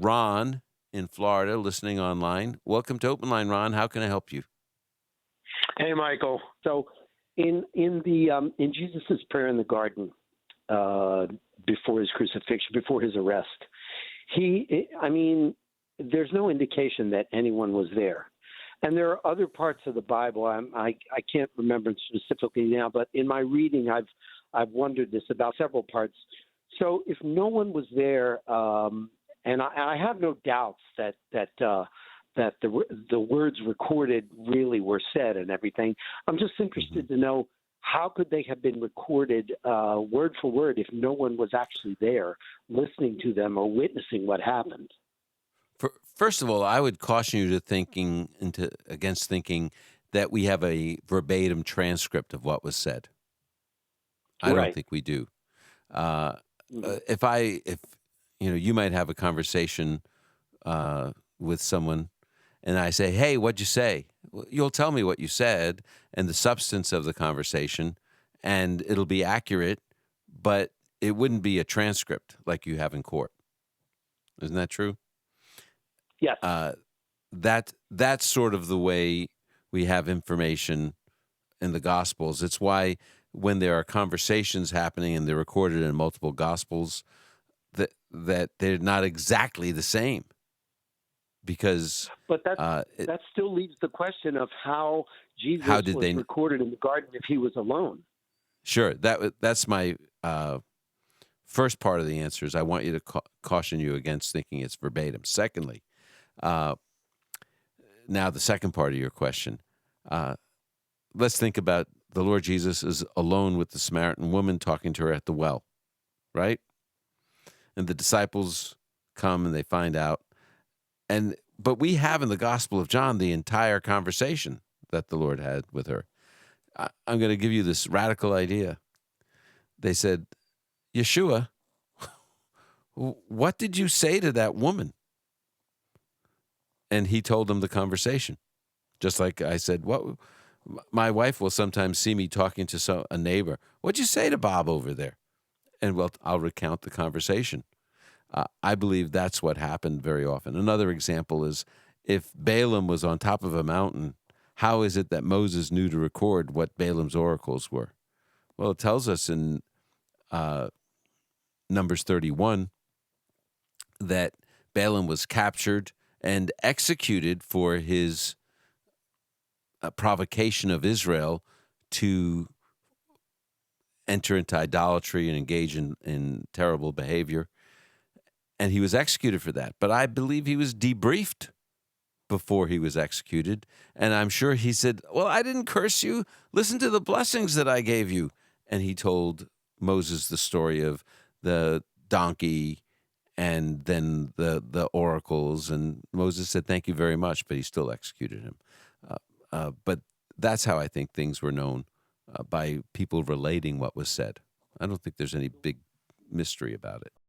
Ron in Florida listening online. Welcome to Open Line, Ron. How can I help you? Hey, Michael. So, in Jesus' prayer in the garden before his crucifixion, before his arrest, there's no indication that anyone was there. And there are other parts of the Bible. I can't remember specifically now, but in my reading, I've wondered this about several parts. So, if no one was there, and I have no doubts that the words recorded really were said and everything. I'm just interested to know, how could they have been recorded word for word if no one was actually there listening to them or witnessing what happened? First of all, I would caution you against thinking that we have a verbatim transcript of what was said. I don't Right. think we do. If you might have a conversation with someone, and I say, "Hey, what'd you say?" Well, you'll tell me what you said and the substance of the conversation, and it'll be accurate, but it wouldn't be a transcript like you have in court. Isn't that true? Yes. That's sort of the way we have information in the Gospels. It's why when there are conversations happening and they're recorded in multiple Gospels, that they're not exactly the same. Because But that still leaves the question of how Jesus was recorded in the garden if he was alone. Sure, that's my first part of the answer. Is I want you to caution you against thinking it's verbatim. Secondly, now the second part of your question. Let's think about the Lord Jesus is alone with the Samaritan woman talking to her at the well, right? And the disciples come and they find out. But we have in the Gospel of John the entire conversation that the Lord had with her. I'm going to give you this radical idea. They said, "Yeshua, what did you say to that woman?" And he told them the conversation. Just like I said, my wife will sometimes see me talking to a neighbor. "What'd you say to Bob over there?" And well, I'll recount the conversation. I believe that's what happened very often. Another example is, if Balaam was on top of a mountain, how is it that Moses knew to record what Balaam's oracles were? Well, it tells us in Numbers 31 that Balaam was captured and executed for his provocation of Israel to enter into idolatry and engage in terrible behavior. And he was executed for that. But I believe he was debriefed before he was executed. And I'm sure he said, "Well, I didn't curse you. Listen to the blessings that I gave you." And he told Moses the story of the donkey and then the oracles. And Moses said, "Thank you very much," but he still executed him. But that's how I think things were known, by people relating what was said. I don't think there's any big mystery about it.